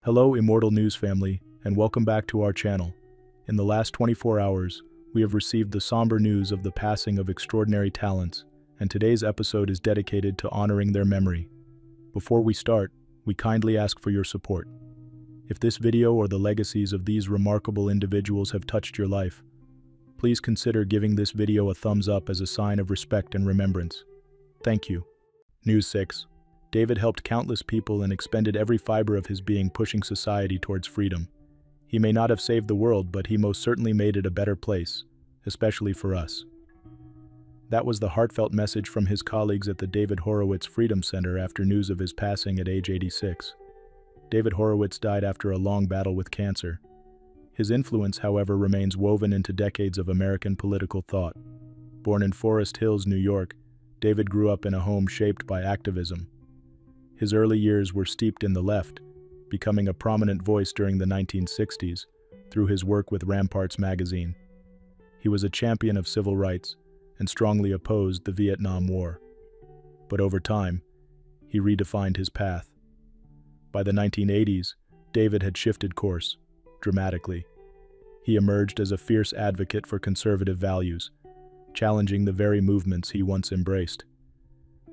Hello, Immortal News family, and welcome back to our channel. In the last 24 hours, we have received the somber news of the passing of extraordinary talents, and today's episode is dedicated to honoring their memory. Before we start, we kindly ask for your support. If this video or the legacies of these remarkable individuals have touched your life, please consider giving this video a thumbs up as a sign of respect and remembrance. Thank you. News 6. David helped countless people and expended every fiber of his being pushing society towards freedom. He may not have saved the world, but he most certainly made it a better place, especially for us. That was the heartfelt message from his colleagues at the David Horowitz Freedom Center after news of his passing at age 86. David Horowitz died after a long battle with cancer. His influence, however, remains woven into decades of American political thought. Born in Forest Hills, New York, David grew up in a home shaped by activism. His early years were steeped in the left, becoming a prominent voice during the 1960s through his work with Ramparts magazine. He was a champion of civil rights and strongly opposed the Vietnam War. But over time, he redefined his path. By the 1980s, David had shifted course, dramatically. He emerged as a fierce advocate for conservative values, challenging the very movements he once embraced.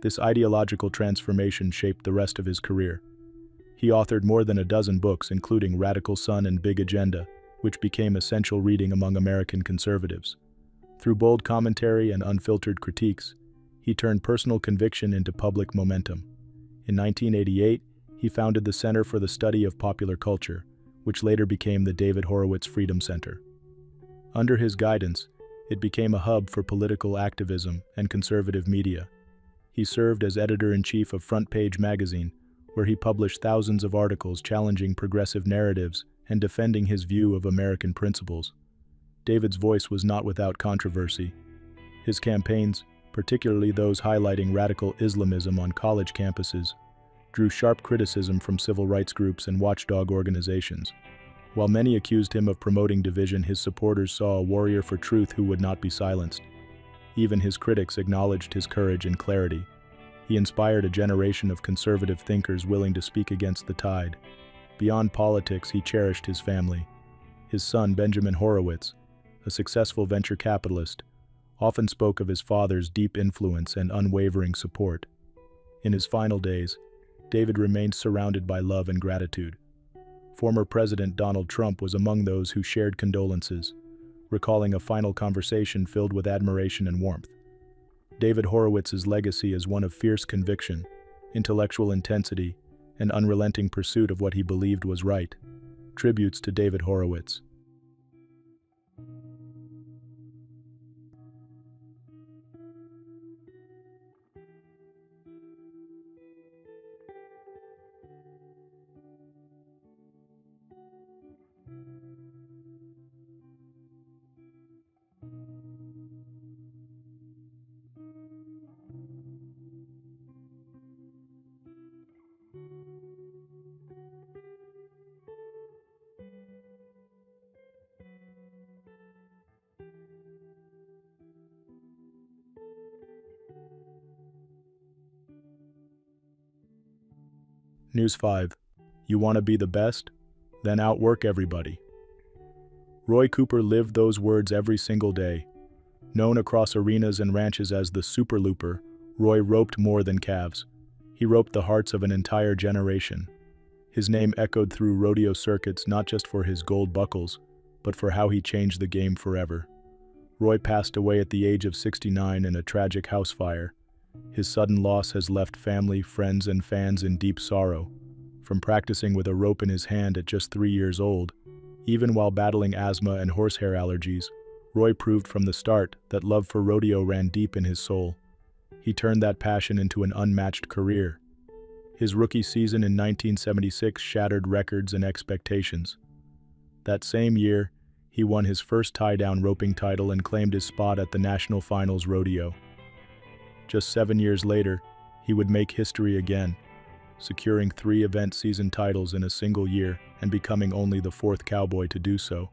This ideological transformation shaped the rest of his career. He authored more than a dozen books, including Radical Sun and Big Agenda, which became essential reading among American conservatives. Through bold commentary and unfiltered critiques, he turned personal conviction into public momentum. In 1988, he founded the Center for the Study of Popular Culture, which later became the David Horowitz Freedom Center. Under his guidance, it became a hub for political activism and conservative media. He served as editor-in-chief of Front Page magazine, where he published thousands of articles challenging progressive narratives and defending his view of American principles. David's voice was not without controversy. His campaigns, particularly those highlighting radical Islamism on college campuses, drew sharp criticism from civil rights groups and watchdog organizations. While many accused him of promoting division, his supporters saw a warrior for truth who would not be silenced. Even his critics acknowledged his courage and clarity. He inspired a generation of conservative thinkers willing to speak against the tide. Beyond politics, he cherished his family. His son, Benjamin Horowitz, a successful venture capitalist, often spoke of his father's deep influence and unwavering support. In his final days, David remained surrounded by love and gratitude. Former President Donald Trump was among those who shared condolences, recalling a final conversation filled with admiration and warmth. David Horowitz's legacy is one of fierce conviction, intellectual intensity, and unrelenting pursuit of what he believed was right. Tributes to David Horowitz. News 5. You want to be the best? Then outwork everybody. Roy Cooper lived those words every single day. Known across arenas and ranches as the Super Looper, Roy roped more than calves. He roped the hearts of an entire generation. His name echoed through rodeo circuits not just for his gold buckles, but for how he changed the game forever. Roy passed away at the age of 69 in a tragic house fire. His sudden loss has left family, friends, and fans in deep sorrow. From practicing with a rope in his hand at just 3 years old, even while battling asthma and horsehair allergies, Roy proved from the start that love for rodeo ran deep in his soul. He turned that passion into an unmatched career. His rookie season in 1976 shattered records and expectations. That same year, he won his first tie-down roping title and claimed his spot at the National Finals Rodeo. Just 7 years later, he would make history again, securing 3 event season titles in a single year and becoming only the 4th cowboy to do so.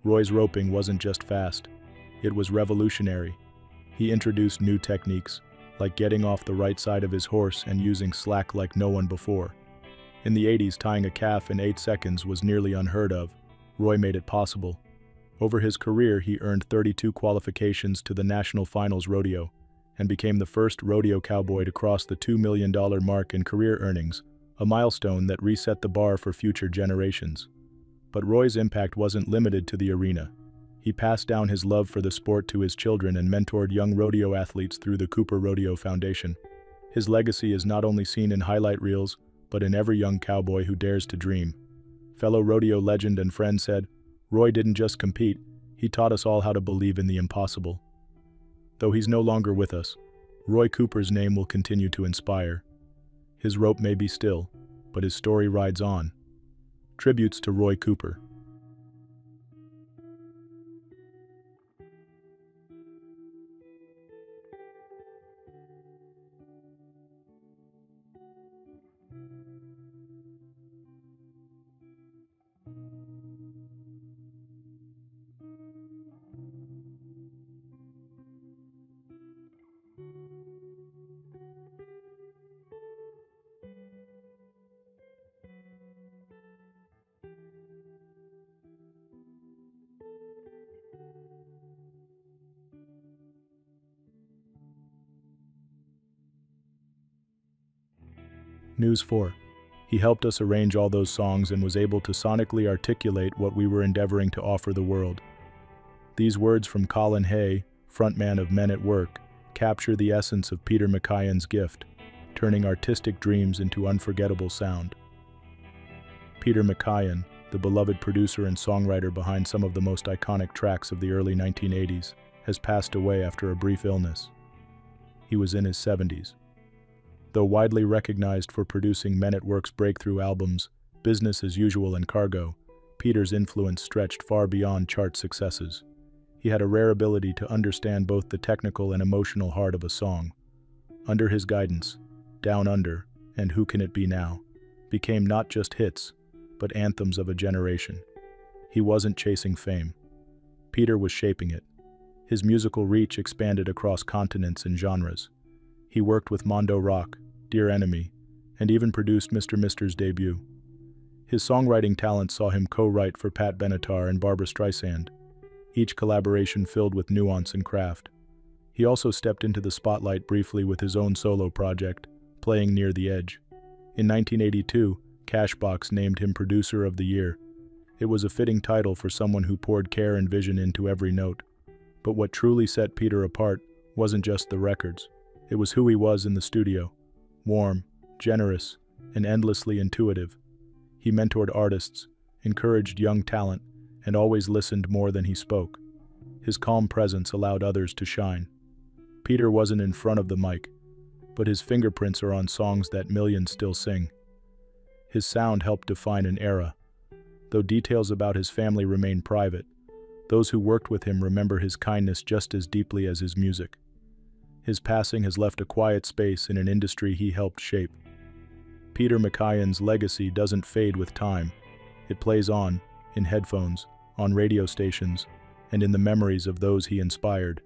Roy's roping wasn't just fast, it was revolutionary. He introduced new techniques, like getting off the right side of his horse and using slack like no one before. In the 80s, tying a calf in 8 seconds was nearly unheard of. Roy made it possible. Over his career, he earned 32 qualifications to the National Finals Rodeo and became the first rodeo cowboy to cross the $2 million mark in career earnings, a milestone that reset the bar for future generations. But Roy's impact wasn't limited to the arena. He passed down his love for the sport to his children and mentored young rodeo athletes through the Cooper Rodeo Foundation. His legacy is not only seen in highlight reels, but in every young cowboy who dares to dream. Fellow rodeo legend and friend said, "Roy didn't just compete, he taught us all how to believe in the impossible." Though he's no longer with us, Roy Cooper's name will continue to inspire. His rope may be still, but his story rides on. Tributes to Roy Cooper. News 4. He helped us arrange all those songs and was able to sonically articulate what we were endeavoring to offer the world. These words from Colin Hay, frontman of Men at Work, capture the essence of Peter McIan's gift, turning artistic dreams into unforgettable sound. Peter McIan, the beloved producer and songwriter behind some of the most iconic tracks of the early 1980s, has passed away after a brief illness. He was in his 70s. Though widely recognized for producing Men at Work's breakthrough albums, Business as Usual and Cargo, Peter's influence stretched far beyond chart successes. He had a rare ability to understand both the technical and emotional heart of a song. Under his guidance, Down Under and Who Can It Be Now became not just hits, but anthems of a generation. He wasn't chasing fame. Peter was shaping it. His musical reach expanded across continents and genres. He worked with Mondo Rock, Dear Enemy, and even produced Mr. Mister's debut. His songwriting talent saw him co-write for Pat Benatar and Barbra Streisand, each collaboration filled with nuance and craft. He also stepped into the spotlight briefly with his own solo project, Playing Near the Edge. In 1982, Cashbox named him Producer of the Year. It was a fitting title for someone who poured care and vision into every note. But what truly set Peter apart wasn't just the records. It was who he was in the studio. Warm, generous, and endlessly intuitive. He mentored artists, encouraged young talent, and always listened more than he spoke. His calm presence allowed others to shine. Peter wasn't in front of the mic, but his fingerprints are on songs that millions still sing. His sound helped define an era. Though details about his family remain private, those who worked with him remember his kindness just as deeply as his music. His passing has left a quiet space in an industry he helped shape. Peter McIan's legacy doesn't fade with time. It plays on, in headphones, on radio stations, and in the memories of those he inspired.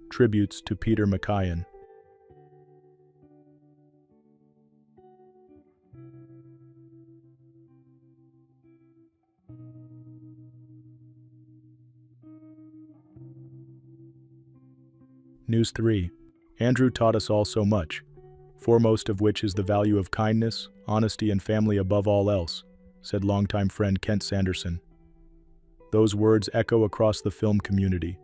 Tributes to Peter McIan. News 3. Andrew taught us all so much, foremost of which is the value of kindness, honesty, and family above all else, said longtime friend Kent Sanderson. Those words echo across the film community,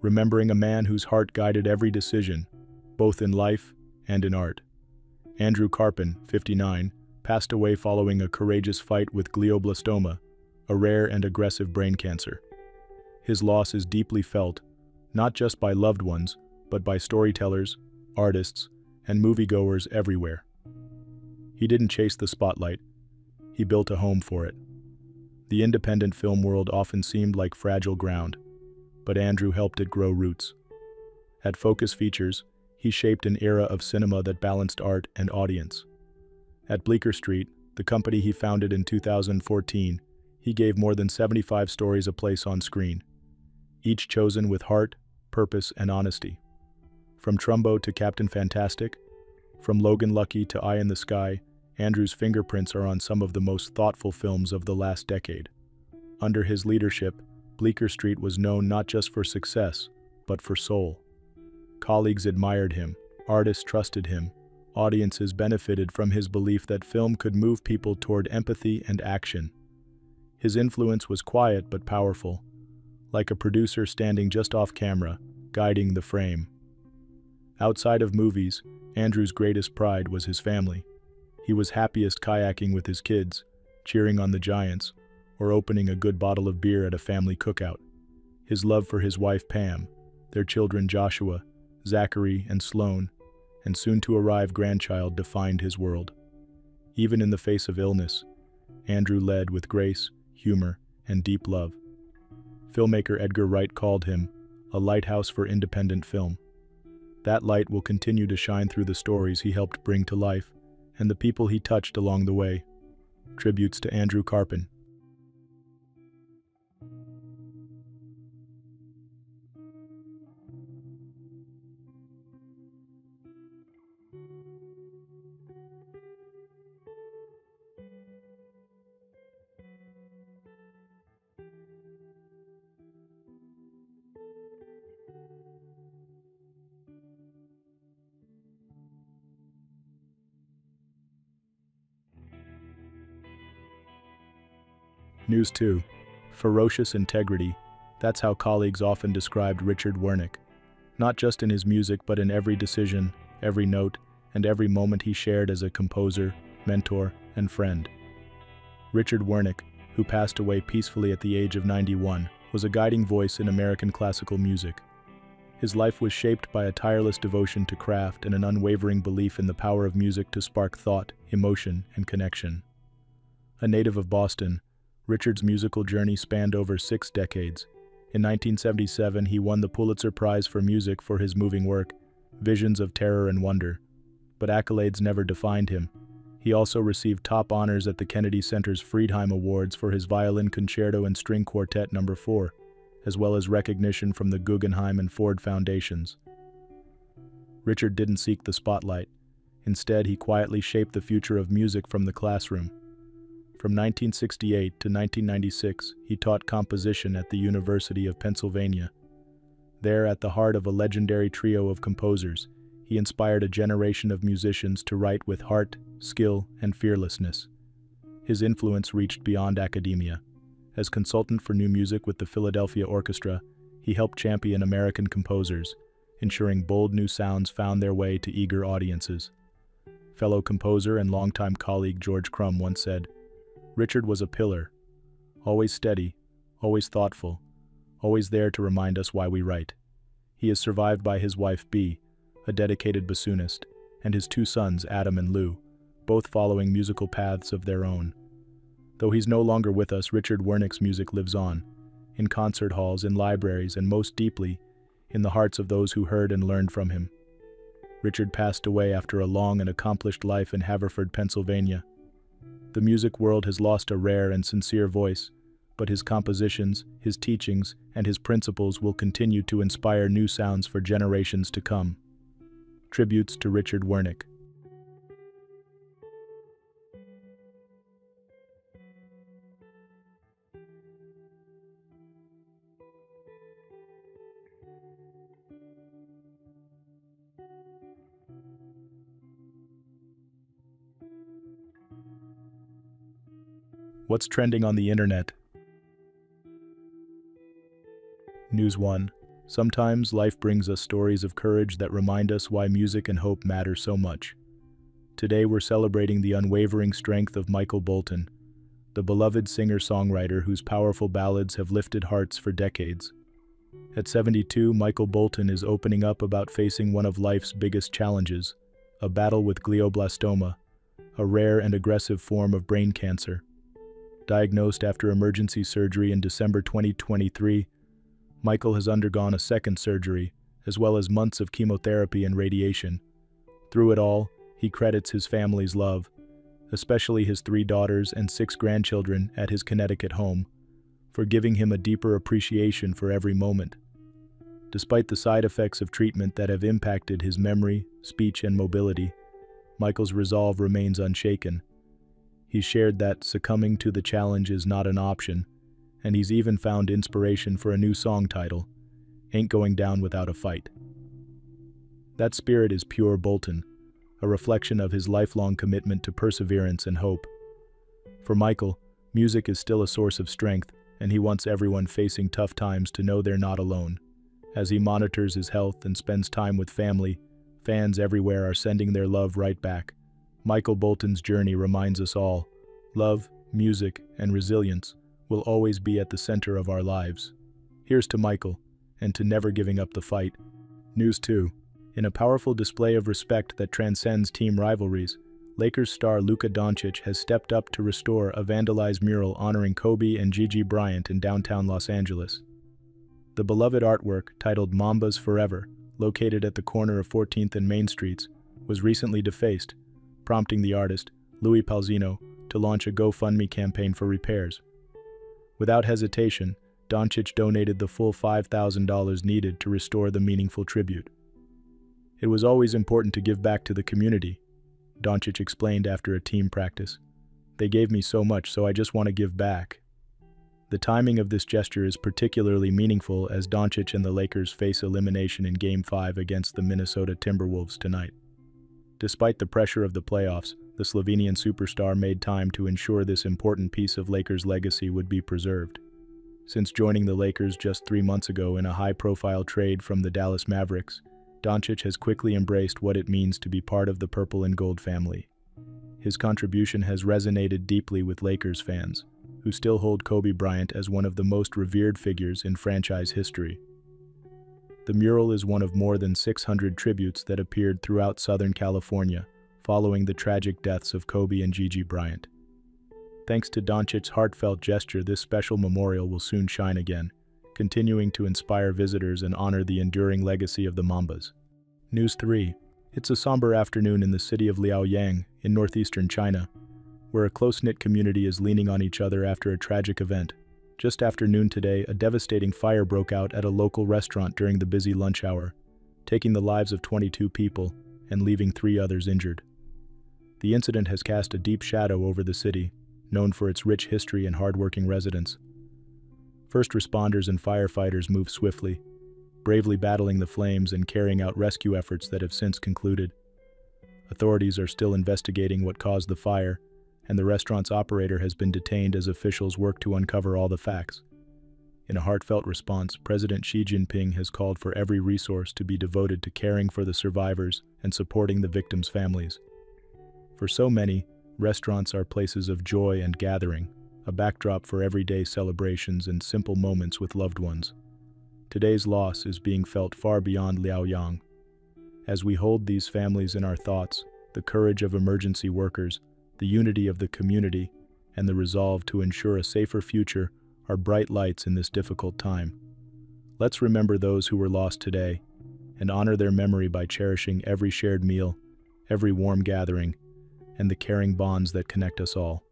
remembering a man whose heart guided every decision, both in life and in art. Andrew Karpen, 59, passed away following a courageous fight with glioblastoma, a rare and aggressive brain cancer. His loss is deeply felt, not just by loved ones, but by storytellers, artists, and moviegoers everywhere. He didn't chase the spotlight, he built a home for it. The independent film world often seemed like fragile ground, but Andrew helped it grow roots. At Focus Features, he shaped an era of cinema that balanced art and audience. At Bleecker Street, the company he founded in 2014, he gave more than 75 stories a place on screen, each chosen with heart, purpose, and honesty. From Trumbo to Captain Fantastic, from Logan Lucky to Eye in the Sky, Andrew's fingerprints are on some of the most thoughtful films of the last decade. Under his leadership, Bleecker Street was known not just for success, but for soul. Colleagues admired him, artists trusted him, audiences benefited from his belief that film could move people toward empathy and action. His influence was quiet but powerful, like a producer standing just off camera, guiding the frame. Outside of movies, Andrew's greatest pride was his family. He was happiest kayaking with his kids, cheering on the Giants, or opening a good bottle of beer at a family cookout. His love for his wife Pam, their children Joshua, Zachary, and Sloane, and soon-to-arrive grandchild defined his world. Even in the face of illness, Andrew led with grace, humor, and deep love. Filmmaker Edgar Wright called him a lighthouse for independent film. That light will continue to shine through the stories he helped bring to life and the people he touched along the way. Tributes to Andrew Karpen. News 2. Ferocious integrity. That's how colleagues often described Richard Wernick. Not just in his music, but in every decision, every note, and every moment he shared as a composer, mentor, and friend. Richard Wernick, who passed away peacefully at the age of 91, was a guiding voice in American classical music. His life was shaped by a tireless devotion to craft and an unwavering belief in the power of music to spark thought, emotion, and connection. A native of Boston, Richard's musical journey spanned over 6 decades. In 1977, he won the Pulitzer Prize for Music for his moving work, Visions of Terror and Wonder. But accolades never defined him. He also received top honors at the Kennedy Center's Friedheim Awards for his Violin Concerto and String Quartet No. 4, as well as recognition from the Guggenheim and Ford Foundations. Richard didn't seek the spotlight. Instead, he quietly shaped the future of music from the classroom. From 1968 to 1996, he taught composition at the University of Pennsylvania. There, at the heart of a legendary trio of composers, he inspired a generation of musicians to write with heart, skill, and fearlessness. His influence reached beyond academia. As consultant for new music with the Philadelphia Orchestra, he helped champion American composers, ensuring bold new sounds found their way to eager audiences. Fellow composer and longtime colleague George Crumb once said, "Richard was a pillar, always steady, always thoughtful, always there to remind us why we write." He is survived by his wife Bea, a dedicated bassoonist, and his 2 sons Adam and Lou, both following musical paths of their own. Though he's no longer with us, Richard Wernick's music lives on, in concert halls, in libraries, and most deeply, in the hearts of those who heard and learned from him. Richard passed away after a long and accomplished life in Haverford, Pennsylvania. The music world has lost a rare and sincere voice, but his compositions, his teachings, and his principles will continue to inspire new sounds for generations to come. Tributes to Richard Wernick. What's trending on the internet? News 1. Sometimes life brings us stories of courage that remind us why music and hope matter so much. Today we're celebrating the unwavering strength of Michael Bolton, the beloved singer-songwriter whose powerful ballads have lifted hearts for decades. At 72, Michael Bolton is opening up about facing one of life's biggest challenges, a battle with glioblastoma, a rare and aggressive form of brain cancer. Diagnosed after emergency surgery in December 2023, Michael has undergone a second surgery, as well as months of chemotherapy and radiation. Through it all, he credits his family's love, especially his 3 daughters and 6 grandchildren at his Connecticut home, for giving him a deeper appreciation for every moment. Despite the side effects of treatment that have impacted his memory, speech, and mobility, Michael's resolve remains unshaken. He shared that succumbing to the challenge is not an option, and he's even found inspiration for a new song title, Ain't Going Down Without a Fight. That spirit is pure Bolton, a reflection of his lifelong commitment to perseverance and hope. For Michael, music is still a source of strength, and he wants everyone facing tough times to know they're not alone. As he monitors his health and spends time with family, fans everywhere are sending their love right back. Michael Bolton's journey reminds us all, love, music, and resilience will always be at the center of our lives. Here's to Michael, and to never giving up the fight. News 2. In a powerful display of respect that transcends team rivalries, Lakers star Luka Dončić has stepped up to restore a vandalized mural honoring Kobe and Gigi Bryant in downtown Los Angeles. The beloved artwork, titled Mambas Forever, located at the corner of 14th and Main Streets, was recently defaced, prompting the artist, Louis Palzino, to launch a GoFundMe campaign for repairs. Without hesitation, Dončić donated the full $5,000 needed to restore the meaningful tribute. It was always important to give back to the community, Dončić explained after a team practice. They gave me so much, so I just want to give back. The timing of this gesture is particularly meaningful as Dončić and the Lakers face elimination in Game 5 against the Minnesota Timberwolves tonight. Despite the pressure of the playoffs, the Slovenian superstar made time to ensure this important piece of Lakers' legacy would be preserved. Since joining the Lakers just 3 months ago in a high-profile trade from the Dallas Mavericks, Dončić has quickly embraced what it means to be part of the purple and gold family. His contribution has resonated deeply with Lakers fans, who still hold Kobe Bryant as one of the most revered figures in franchise history. The mural is one of more than 600 tributes that appeared throughout Southern California following the tragic deaths of Kobe and Gigi Bryant. Thanks to Dončić's heartfelt gesture, this special memorial will soon shine again, continuing to inspire visitors and honor the enduring legacy of the Mambas. News 3. It's a somber afternoon in the city of Liaoyang in northeastern China, where a close-knit community is leaning on each other after a tragic event. Just after noon today, a devastating fire broke out at a local restaurant during the busy lunch hour, taking the lives of 22 people and leaving 3 others injured. The incident has cast a deep shadow over the city, known for its rich history and hardworking residents. First responders and firefighters moved swiftly, bravely battling the flames and carrying out rescue efforts that have since concluded. Authorities are still investigating what caused the fire, and the restaurant's operator has been detained as officials work to uncover all the facts. In a heartfelt response, President Xi Jinping has called for every resource to be devoted to caring for the survivors and supporting the victims' families. For so many, restaurants are places of joy and gathering, a backdrop for everyday celebrations and simple moments with loved ones. Today's loss is being felt far beyond Liaoyang. As we hold these families in our thoughts, the courage of emergency workers, the unity of the community, and the resolve to ensure a safer future are bright lights in this difficult time. Let's remember those who were lost today, and honor their memory by cherishing every shared meal, every warm gathering, and the caring bonds that connect us all.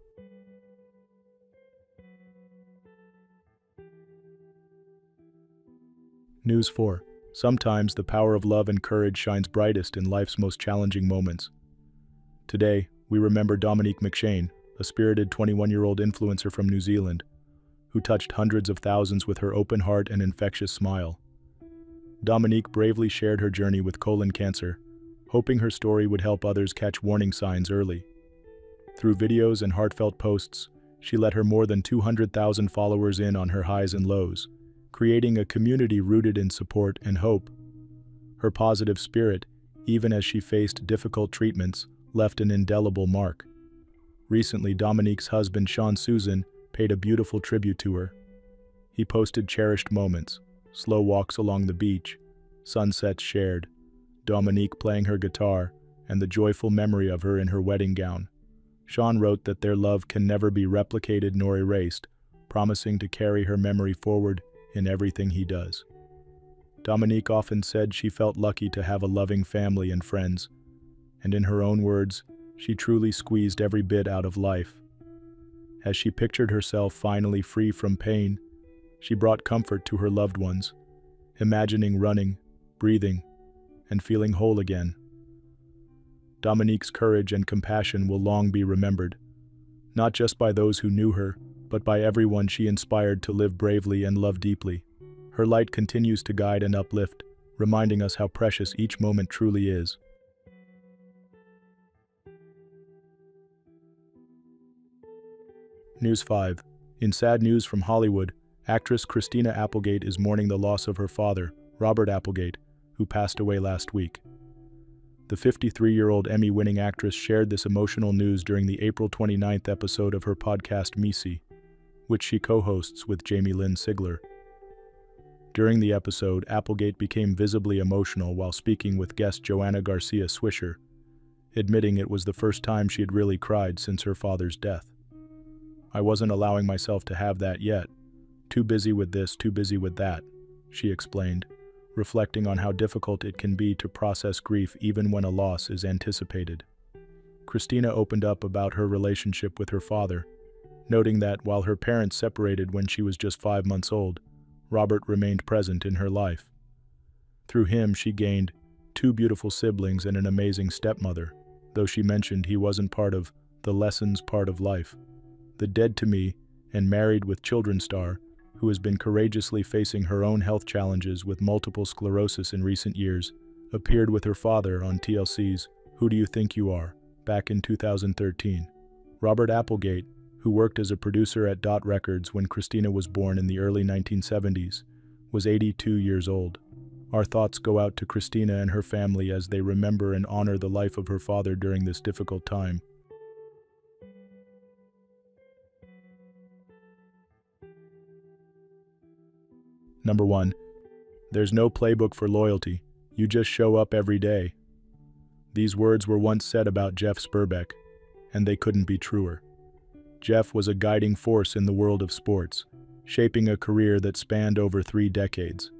News 4. Sometimes the power of love and courage shines brightest in life's most challenging moments. Today, we remember Dominique McShane, a spirited 21-year-old influencer from New Zealand, who touched hundreds of thousands with her open heart and infectious smile. Dominique bravely shared her journey with colon cancer, hoping her story would help others catch warning signs early. Through videos and heartfelt posts, she let her more than 200,000 followers in on her highs and lows, creating a community rooted in support and hope. Her positive spirit, even as she faced difficult treatments, left an indelible mark. Recently, Dominique's husband, Sean Susan, paid a beautiful tribute to her. He posted cherished moments, slow walks along the beach, sunsets shared, Dominique playing her guitar, and the joyful memory of her in her wedding gown. Sean wrote that their love can never be replicated nor erased, promising to carry her memory forward in everything he does. Dominique often said she felt lucky to have a loving family and friends, and in her own words, she truly squeezed every bit out of life. As she pictured herself finally free from pain, she brought comfort to her loved ones, imagining running, breathing, and feeling whole again. Dominique's courage and compassion will long be remembered, not just by those who knew her, but by everyone she inspired to live bravely and love deeply. Her light continues to guide and uplift, reminding us how precious each moment truly is. News 5. In sad news from Hollywood, actress Christina Applegate is mourning the loss of her father, Robert Applegate, who passed away last week. The 53-year-old Emmy-winning actress shared this emotional news during the April 29th episode of her podcast Missy, which she co-hosts with Jamie Lynn Sigler. During the episode, Applegate became visibly emotional while speaking with guest Joanna Garcia Swisher, admitting it was the first time she had really cried since her father's death. "I wasn't allowing myself to have that yet. Too busy with this, too busy with that," she explained, reflecting on how difficult it can be to process grief even when a loss is anticipated. Christina opened up about her relationship with her father, noting that while her parents separated when she was just 5 months old, Robert remained present in her life. Through him, she gained 2 beautiful siblings and an amazing stepmother, though she mentioned he wasn't part of the lessons part of life. The Dead to Me and Married with Children star, who has been courageously facing her own health challenges with multiple sclerosis in recent years, appeared with her father on TLC's Who Do You Think You Are? Back in 2013. Robert Applegate, who worked as a producer at Dot Records when Christina was born in the early 1970s, was 82 years old. Our thoughts go out to Christina and her family as they remember and honor the life of her father during this difficult time. Number 1. There's no playbook for loyalty. You just show up every day. These words were once said about Jeff Sperbeck, and they couldn't be truer. Jeff was a guiding force in the world of sports, shaping a career that spanned over 3 decades.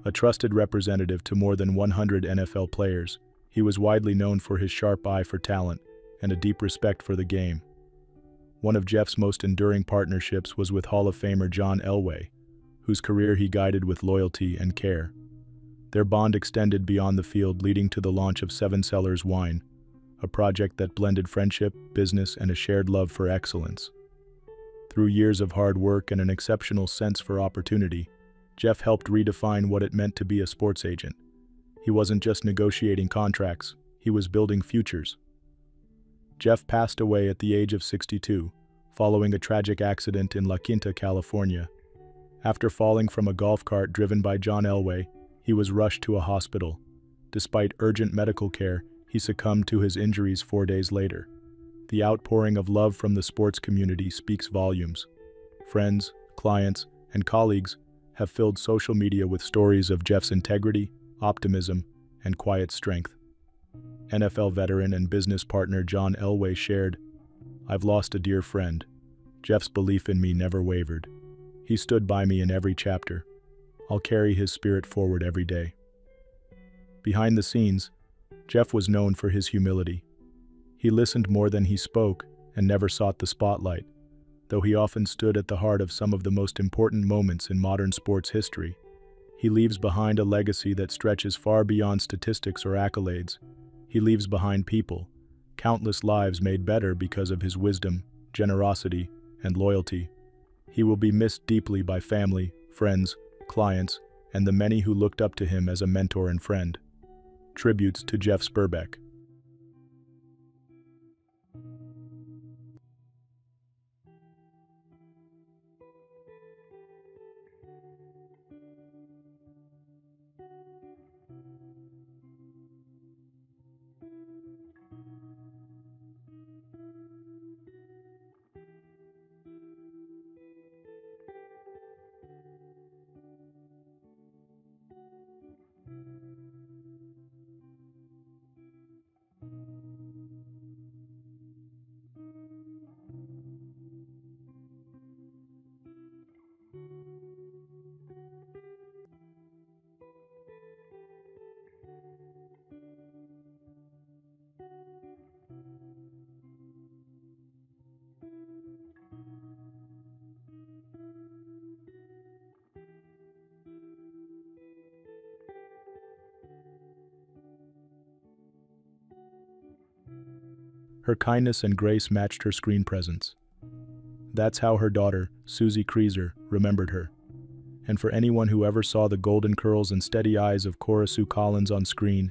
A trusted representative to more than 100 NFL players, he was widely known for his sharp eye for talent and a deep respect for the game. One of Jeff's most enduring partnerships was with Hall of Famer John Elway, whose career he guided with loyalty and care. Their bond extended beyond the field, leading to the launch of Seven Cellars Wine, a project that blended friendship, business, and a shared love for excellence. Through years of hard work and an exceptional sense for opportunity, Jeff helped redefine what it meant to be a sports agent. He wasn't just negotiating contracts, he was building futures. Jeff passed away at the age of 62, following a tragic accident in La Quinta, California. After falling from a golf cart driven by John Elway, he was rushed to a hospital. Despite urgent medical care, he succumbed to his injuries 4 days later. The outpouring of love from the sports community speaks volumes. Friends, clients, and colleagues have filled social media with stories of Jeff's integrity, optimism, and quiet strength. NFL veteran and business partner John Elway shared, "I've lost a dear friend. Jeff's belief in me never wavered. He stood by me in every chapter. I'll carry his spirit forward every day." Behind the scenes, Jeff was known for his humility. He listened more than he spoke and never sought the spotlight, though he often stood at the heart of some of the most important moments in modern sports history. He leaves behind a legacy that stretches far beyond statistics or accolades. He leaves behind people, countless lives made better because of his wisdom, generosity, and loyalty. He will be missed deeply by family, friends, clients, and the many who looked up to him as a mentor and friend. Tributes to Jeff Sperbeck. Her kindness and grace matched her screen presence. That's how her daughter, Susie Creaser, remembered her. And for anyone who ever saw the golden curls and steady eyes of Cora Sue Collins on screen,